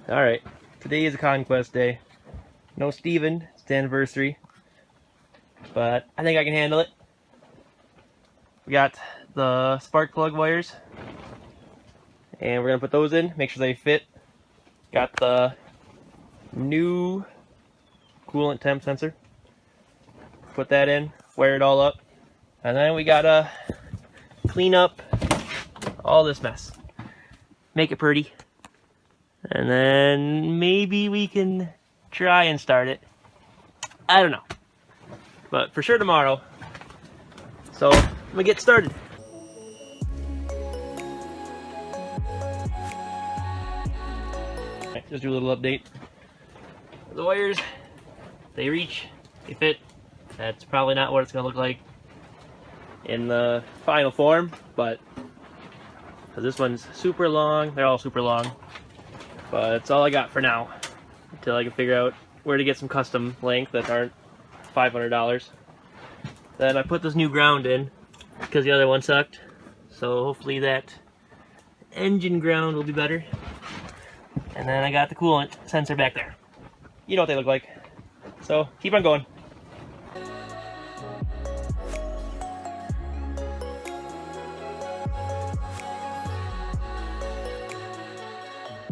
Alright, today is a Conquest day. No Steven, it's the anniversary. But I think I can handle it. We got the spark plug wires. And we're going to put those in, make sure they fit. Got the new coolant temp sensor. Put that in, wire it all up. And then we got to clean up all this mess. Make it pretty. And then maybe we can try and start it. I don't know. But for sure tomorrow. So I'm gonna get started. Right, just do a little update. The wires, they reach, they fit. That's probably not what it's gonna look like in the final form, but because this one's super long, they're all super long. But it's all I got for now, until I can figure out where to get some custom length that aren't $500. Then I put this new ground in, because the other one sucked. So hopefully that engine ground will be better. And then I got the coolant sensor back there. You know what they look like. So keep on going.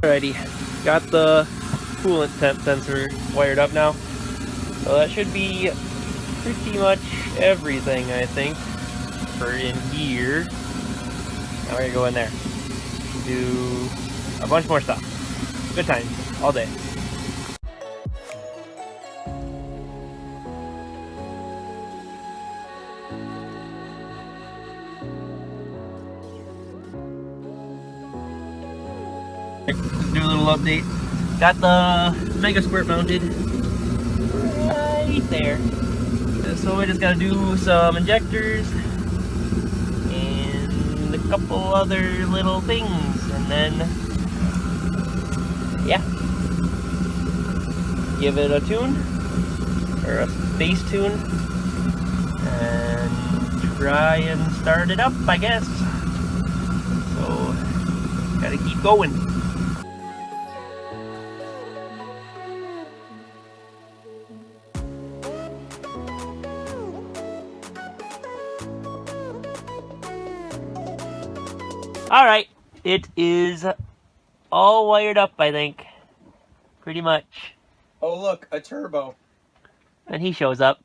Alrighty, got the coolant temp sensor wired up now. So that should be pretty much everything, I think, for in here. Now we're gonna go in there. Do a bunch more stuff. Good times, all day. Just do a little update. Got the Mega Squirt mounted right there. So we just gotta do some injectors and a couple other little things, and then yeah, give it a tune or a base tune and try and start it up, I guess. So gotta keep going. Alright, it is all wired up, I think. Pretty much. Oh look, a turbo. And he shows up.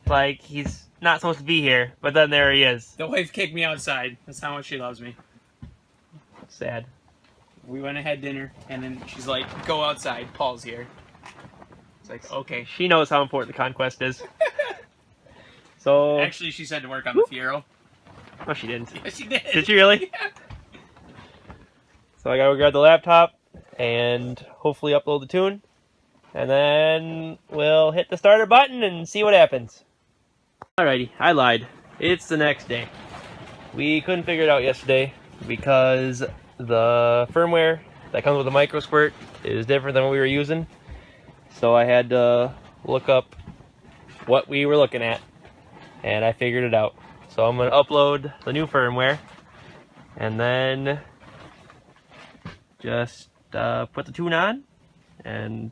Like he's not supposed to be here, but then there he is. The wife kicked me outside. That's how much she loves me. Sad. We went and had dinner, and then she's like, go outside, Paul's here. It's like, okay. She knows how important the Conquest is. So Actually, she said to work on the Fiero. no, she didn't. Yes, she did. Did she really? Yeah. So I gotta grab the laptop and hopefully upload the tune. And then we'll hit the starter button and see what happens. Alrighty, I lied. It's the next day. We couldn't figure it out yesterday because the firmware that comes with the micro squirt is different than what we were using. So I had to look up what we were looking at, and I figured it out. So I'm going to upload the new firmware and then just put the tune on, and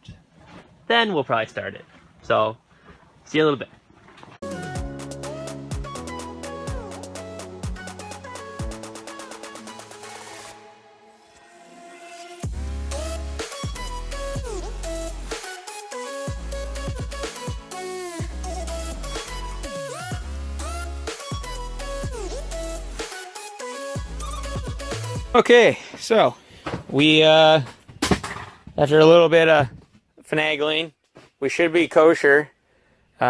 then we'll probably start it. So see you in a little bit. Okay, so we after a little bit of finagling, we should be kosher. We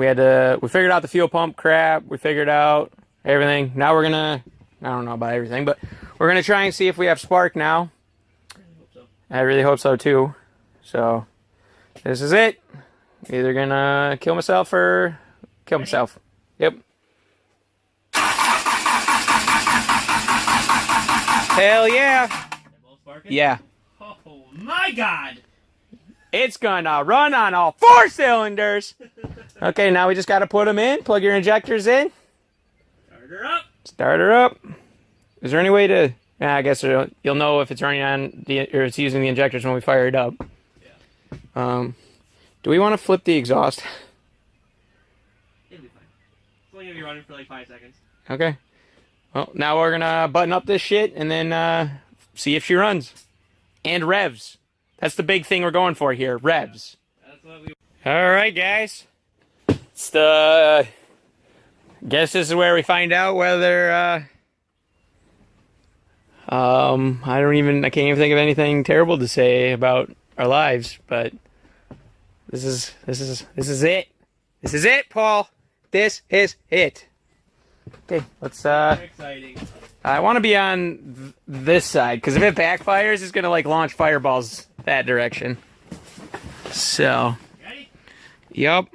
figured out the fuel pump crap, we figured out everything. Now we're gonna, I don't know about everything, but we're gonna try and see if we have spark now. I really hope so too. So this is it. Either gonna kill myself or kill myself. Yep. Hell yeah. Yeah. Oh my god! It's gonna run on all 4 cylinders. Okay, now we just gotta put them in. Plug your injectors in. Start her up. Start her up. Is there any way to Yeah, I guess you'll know if it's running on or it's using the injectors when we fire it up. Yeah. Do we want to flip the exhaust? It'll be fine. It's only gonna be running for like 5 seconds. Okay. Well, now we're gonna button up this shit and then see if she runs. And revs. That's the big thing we're going for here. Revs. That's what we. All right, guys. It's the. Guess this is where we find out whether. I can't even think of anything terrible to say about our lives, but this is it. This is it, Paul. This is it. Okay, let's Exciting. I want to be on this side because if it backfires, it's gonna like launch fireballs that direction. So. Ready? Yup.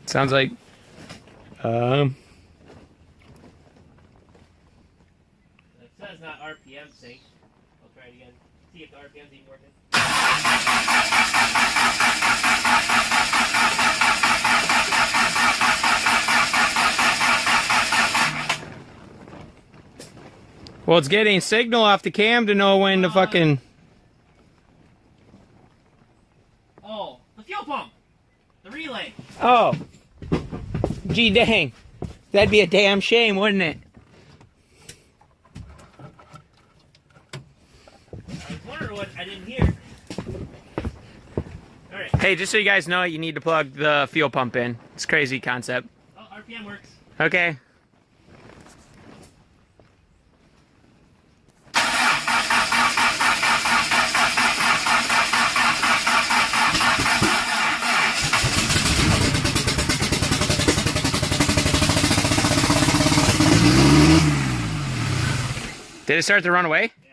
Sounds like It says not RPM sync. I'll try it again. See if the RPM's even working. well, it's getting signal off the cam to know when to fucking. Oh, the fuel pump! The relay! Oh, gee dang, that'd be a damn shame, wouldn't it? I was wondering what I didn't hear. Alright. Hey, just so you guys know, you need to plug the fuel pump in. It's a crazy concept. Oh, RPM works. Okay. Did it start to run away? Yeah.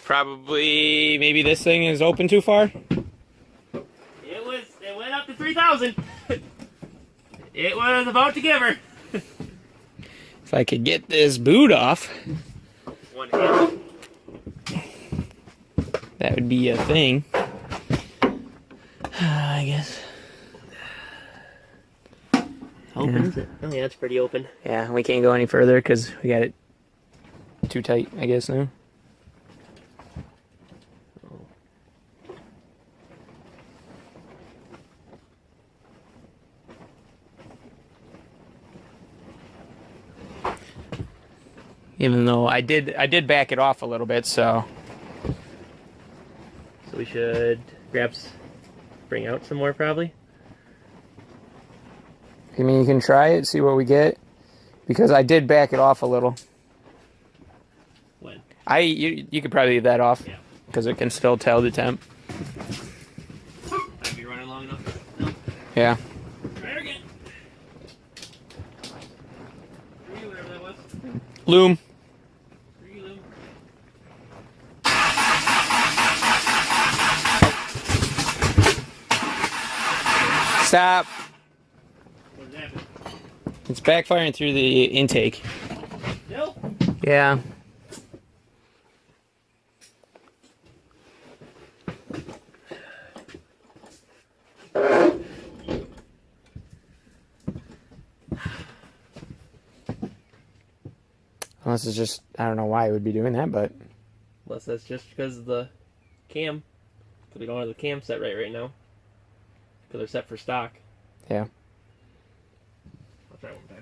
Probably, maybe this thing is open too far. It went up to 3,000. It was about to give her. If I could get this boot off, One hand. that would be a thing. I guess. Opens it? Oh yeah, it's pretty open. Yeah, we can't go any further because we got it too tight, I guess, now. Even though I did back it off a little bit, so So we should bring out some more probably. I mean, you can try it, see what we get, because I did back it off a little. When? You could probably leave that off, Yeah. because it can still tell the temp. Might be running long enough. No. Yeah. Try her again. 3, whatever that was. Loom. 3 loom. Stop. What does happen? It's backfiring through the intake. No. Yeah. Unless it's just, I don't know why it would be doing that, but... Unless that's just because of the cam. Because we don't have the cam set right now. Because they're set for stock. Yeah. I'll try one time.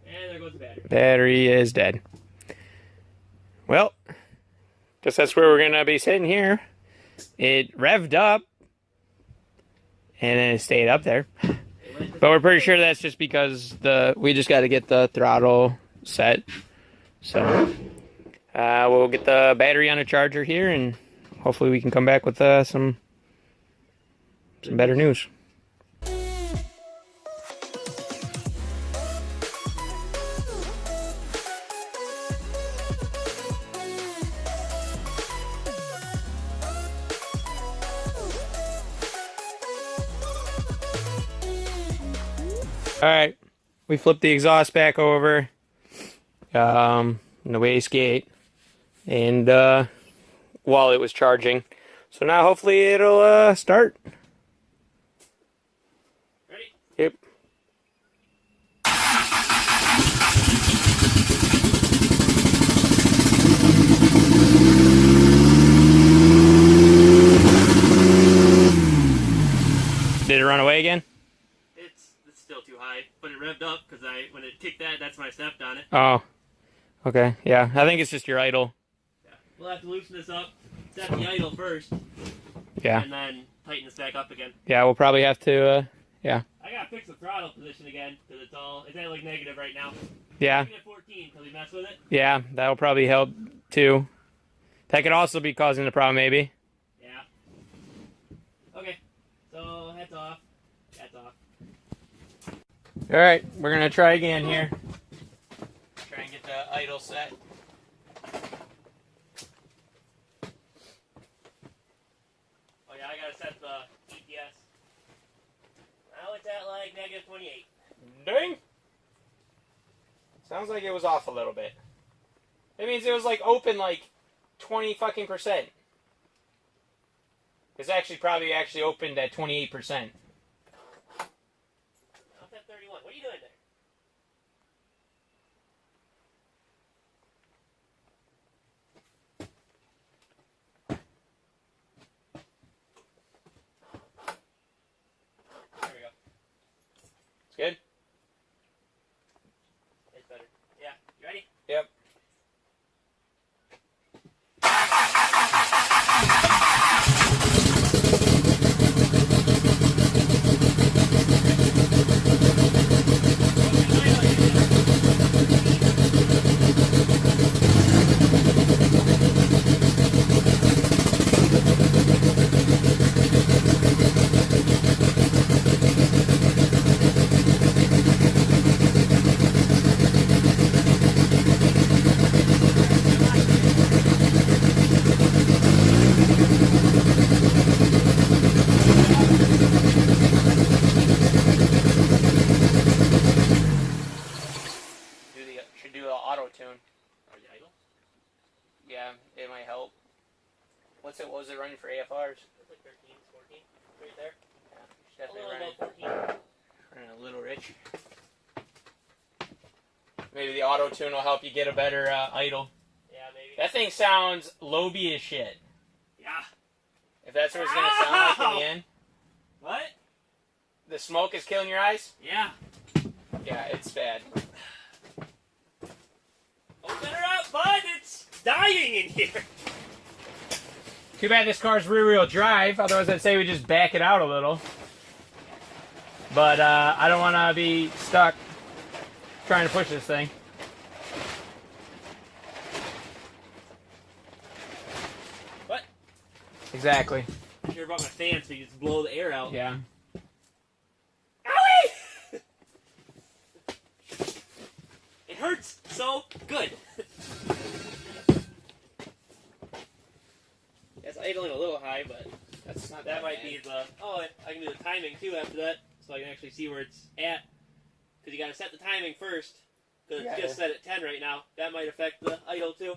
And there goes the battery. Battery is dead. Well, guess that's where we're going to be sitting here. It revved up, and then it stayed up there. But we're pretty sure that's just because we just got to get the throttle set. So we'll get the battery on a charger here, and hopefully we can come back with some better news. Alright, we flipped the exhaust back over in the wastegate, and while it was charging. So now hopefully it'll start. Ready? Yep. Did it run away again? It's still too high, but it revved up because when it kicked that's when I stepped on it. Oh. Okay, yeah. I think it's just your idle. Yeah. We'll have to loosen this up, set the idle first, Yeah. and then tighten this back up again. Yeah, we'll probably have to, yeah. I gotta fix the throttle position again because it's at like negative right now. Yeah. Negative 14 because we messed with it. Yeah, that'll probably help too. That could also be causing the problem, maybe. Yeah. Okay. So heads off. Heads off. Alright, we're gonna try again here. Try and get the idle set. Oh yeah, I gotta set the EPS. Now it's at like negative 28. Dang! Sounds like it was off a little bit. It means it was like open like 20%. It's actually probably opened at 28%. Now it's at 31. What are you doing there? There we go. It's good? It's better. Yeah. You ready? Yep. Should do an auto tune. Are you idle? Yeah, it might help. What was it running for AFRs? It's like 13, 14. Right there. Yeah, should A definitely little running, above 14. running a little rich. Maybe the auto tune will help you get a better idle. Yeah, maybe. That thing sounds low-B as shit. Yeah. If that's what it's gonna sound like in the end. What? The smoke is killing your eyes? Yeah. Yeah, it's bad. Open her up, bud! It's dying in here! Too bad this car's rear-wheel drive, otherwise I'd say we just back it out a little. But I don't want to be stuck trying to push this thing. What? Exactly. I'm sure about my fan so you just blow the air out. Yeah. Owie! It hurts so good. Yes, idling a little high, but That's not that might be the... Oh, I can do the timing too after that, so I can actually see where it's at. Because you got to set the timing first. Because it's just set at 10 right now. That might affect the idle too.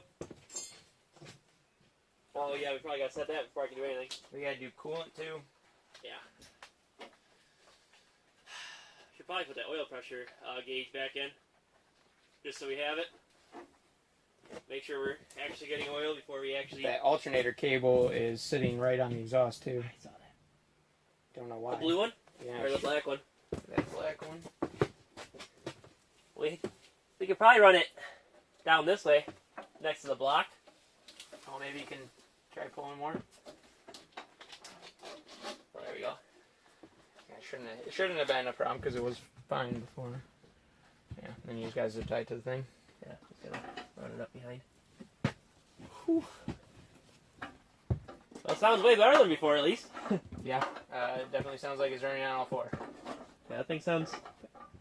Oh yeah, we probably got to set that before I can do anything. We gotta do coolant too. Yeah. Should probably put that oil pressure gauge back in. Just so we have it. Make sure we're actually getting oil before we actually... That alternator cable is sitting right on the exhaust too. I saw that. Don't know why. The blue one? Yeah. Or the black one? That black one. We could probably run it down this way, next to the block. Oh, maybe you can try pulling more. Oh, there we go. Yeah, it shouldn't have been a problem because it was fine before. Yeah, then you just guys zip tight to the thing. Yeah, just gonna run it up behind. Whew. Well, it sounds way better than before, at least. Yeah, it definitely sounds like it's running on all four. Yeah, that thing sounds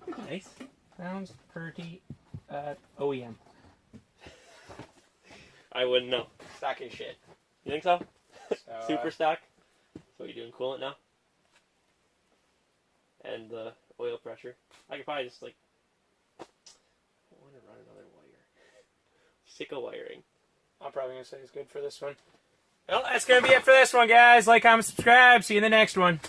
pretty nice. Sounds pretty OEM. I wouldn't know. Stock as shit. You think so? So, Super stock? So you're doing coolant now? And the oil pressure. I could probably just like. I want to run another wire. Sick of wiring. I'm probably gonna say it's good for this one. Well, that's gonna be it for this one, guys. Like, comment, subscribe. See you in the next one.